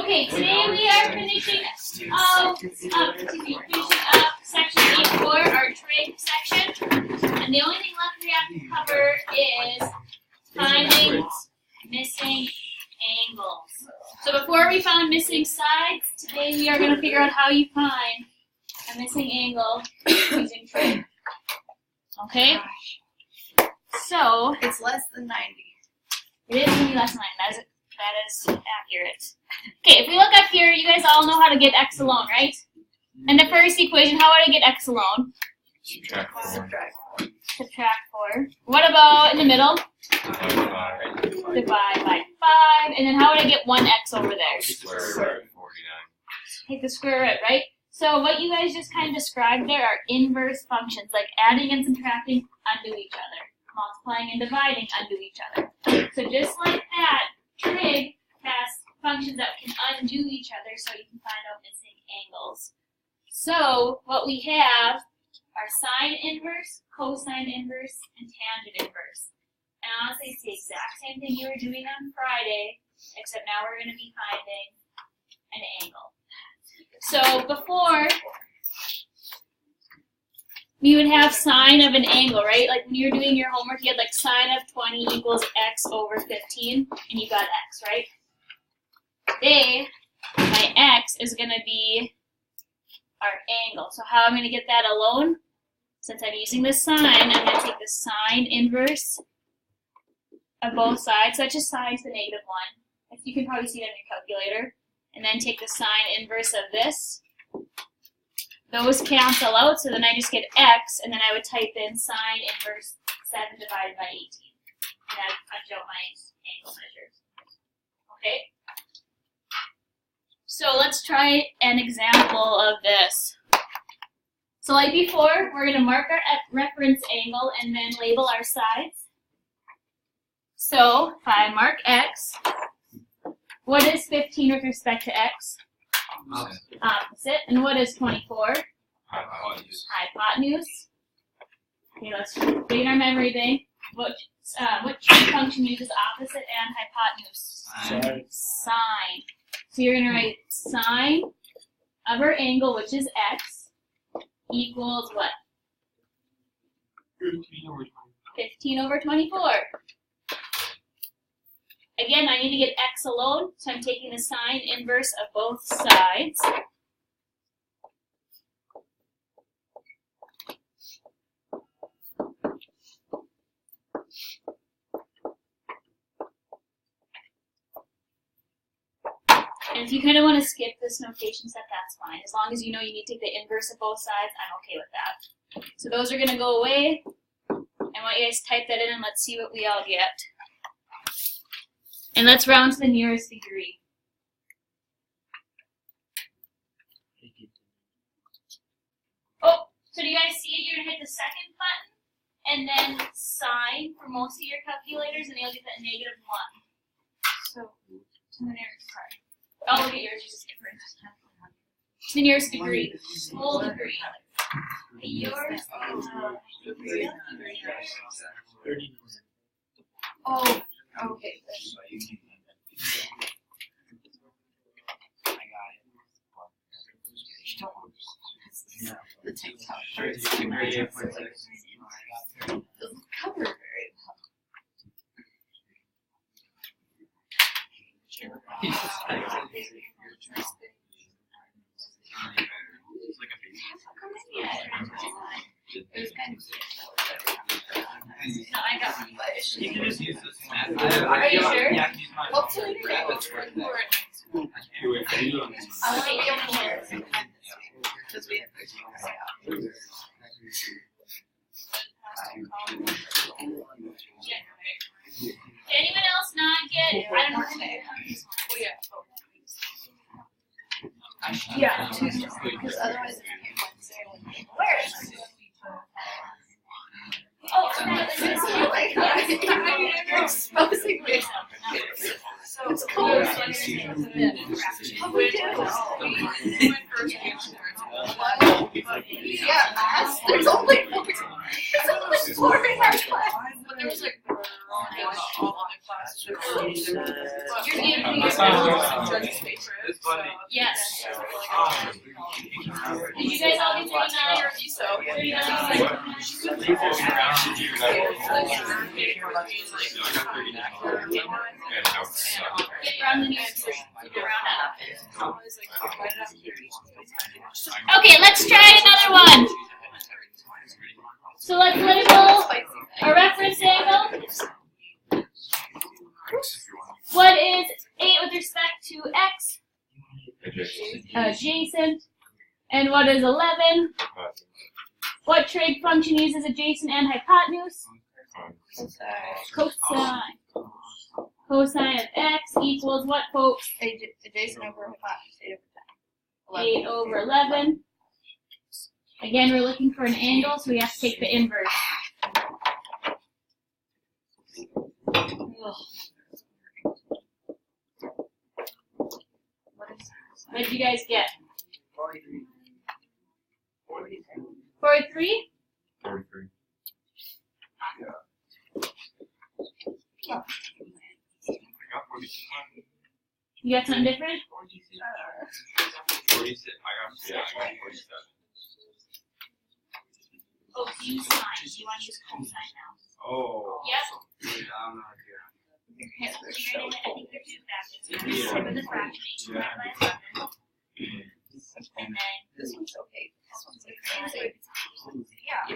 Okay, today we are finishing up section 8.4, our trig section. And the only thing left we have to cover is finding missing angles. So before we found missing sides, today we are going to figure out how you find a missing angle using trig. Okay? So It's less than 90. it is going to be less than 9. That is accurate. Okay, if we look up here, you guys all know how to get x alone, right? And the first equation, how would I get x alone? Subtract 4. Subtract 4. What about in the middle? Divide 5. Divide by 5. And then how would I get 1x over there? Square root of 49. Take the square root, right? So what you guys just kind of described there are inverse functions, like adding and subtracting undo each other. Multiplying and dividing undo each other. So just like that, trig has functions that can undo each other so you can find out missing angles. So what we have are sine inverse, cosine inverse, and tangent inverse. And honestly, it's the exact same thing you were doing on Friday, except now we're going to be finding an angle. So before, we would have sine of an angle, right? Like when you were doing your homework, you had like sine of 20 equals x over 15, and you got x, right? Today, my x is going to be our angle. So how am I going to get that alone? Since I'm using the sine, I'm going to take the sine inverse of both sides. So that just sine to the negative 1. You can probably see that in your calculator. And then take the sine inverse of this. Those cancel out, so then I just get x, and then I would type in sine inverse 7 divided by 18. And that would punch out my angle measures. Okay? So let's try an example of this. So like before, we're going to mark our reference angle and then label our sides. So if I mark x, what is 15 with respect to x? Opposite. And what is 24? Hypotenuse. Hypotenuse. Okay, let's read our memory bank. What trig function uses opposite and hypotenuse? Sine. So you're going to write sine of our angle, which is x, equals what? 15 over 24. Again, I need to get x alone, so I'm taking the sine inverse of both sides. And if you kind of want to skip this notation step, that's fine. As long as you know you need to take the inverse of both sides, I'm okay with that. So those are going to go away. I want you guys to type that in and let's see what we all get. And let's round to the nearest degree. Oh, so do you guys see it? You're going to hit the second button and then sine for most of your calculators, and you'll get that -1. So, to the nearest, sorry. I'll look at yours, it's just different. To the nearest degree. Full degree. Yours? Oh, okay. The TikTok doesn't cover very well. No, I got one. You can just use this one. Are you sure? Yeah, I can use mine. Hopefully, I want to get more. because we have Did anyone else not get? I don't know. yeah, because otherwise it's Wednesday. Where is it? Oh, You're exposing me. It's cold. How we do? Yeah, there's only 4 in our class. there was like all other classes. You're getting That's not- It's funny. Yes. Did you guys all get 39 or so? 39? Get around the news. Okay, let's try another one. So let's label a reference angle. What is 8 with respect to x? Adjacent. And what is 11? What trig function uses adjacent and hypotenuse? Cosine. Cosine of x equals what, folks? Adjacent over hypotenuse 8 over 11. Again, we're looking for an angle, so we have to take the inverse. What did you guys get? 43? 43. You got something different? 46. I got 47. Oh, use sine. You want to use cosine now. Oh. Yep. I'm not good. I think they're two factors. Start with the fractionation by 11. And then This one's okay. This one's like yeah.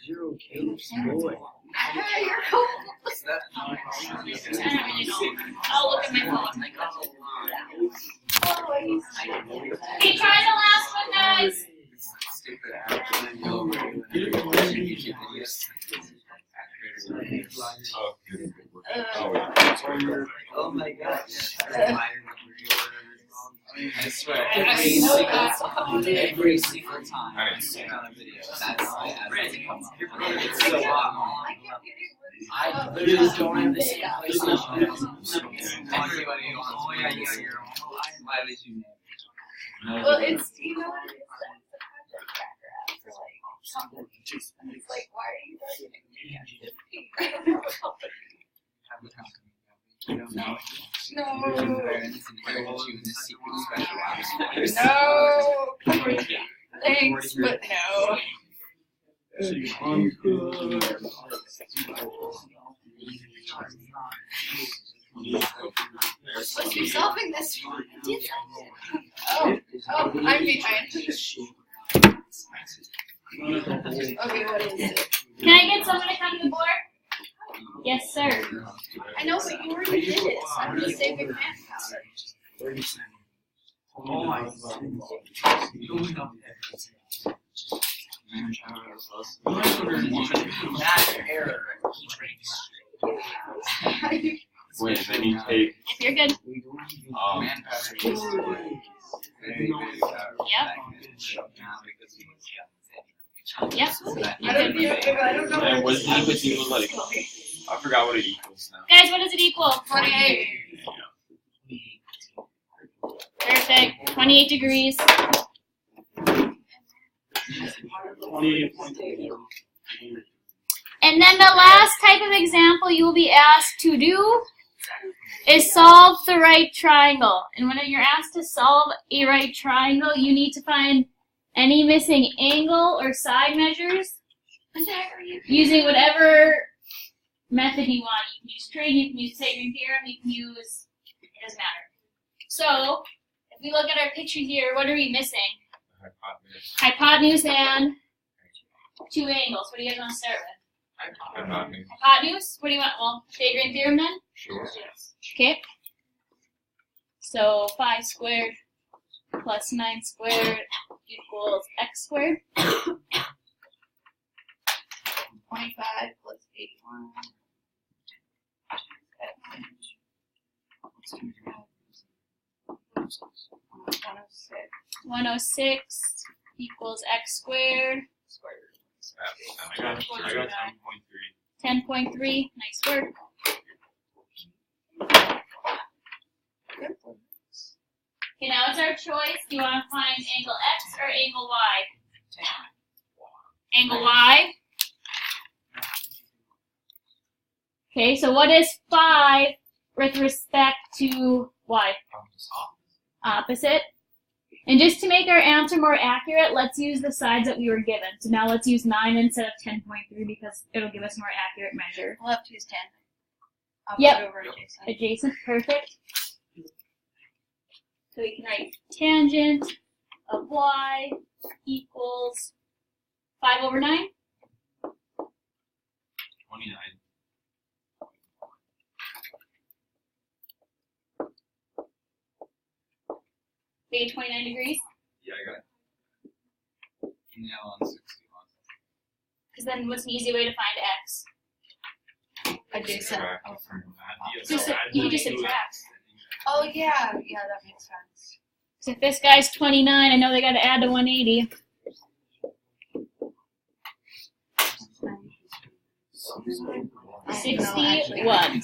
You're okay, boy. You're cool. I don't really know. I'll look at my phone. Okay, try the last one, guys. Oh my gosh. I swear, Every single time I I didn't see see it. on a video, that's my ad that comes up. It's I so can't- long. I can't get it. I literally don't have the same PlayStation as everybody else. Oh, yeah, you're. Why would you Well, it's, you know what it is? It's a content tracker app for like something. And it's like, why are you targeting me? I don't know what company. I don't know. No. Parents inherit you in this secret special ops. No. Thanks, but no. We're supposed to be solving this one. I did that. Oh, I'm behind. Okay, what is it? Can I get someone to come to the board? Yes, sir. I know, but you already did it, so I'm just saving math power. Oh my That error. Wait, then you take If you're good. Manpower. Yep. I don't know. And what does it equal like? I forgot what it equals now. Guys, what does it equal? 28. Perfect. 28 degrees. 28.8. And then the last type of example you will be asked to do is solve the right triangle. And when you're asked to solve a right triangle, you need to find any missing angle or side measures using whatever method you want. You can use trig, you can use Pythagorean theorem, you can use, it doesn't matter. So, if we look at our picture here, what are we missing? Hypotenuse and two angles. What do you guys want to start with? Hypotenuse? What do you want? Well, Pythagorean theorem then? Sure. Okay. So 5 squared plus 9 squared equals x squared. 25 plus 81. 106. 106 equals x squared. I got 10.3. 10.3. Nice work. Okay, now it's our choice. Do you want to find angle X or angle Y? Angle Y. Okay, so what is 5 with respect to Y? Opposite. And just to make our answer more accurate, let's use the sides that we were given. So now let's use 9 instead of 10.3 because it'll give us a more accurate measure. We'll have to use 10. I'll Yep. put it over adjacent. Adjacent, perfect. So we can write tangent of Y equals 5 over 9. 29. Make it 29 degrees. Yeah, I got it. Now on 61. Because then what's an easy way to find X? Adjacent. You just subtract. Oh yeah, that makes sense. So if this guy's 29, I know they got to add to 180. 61.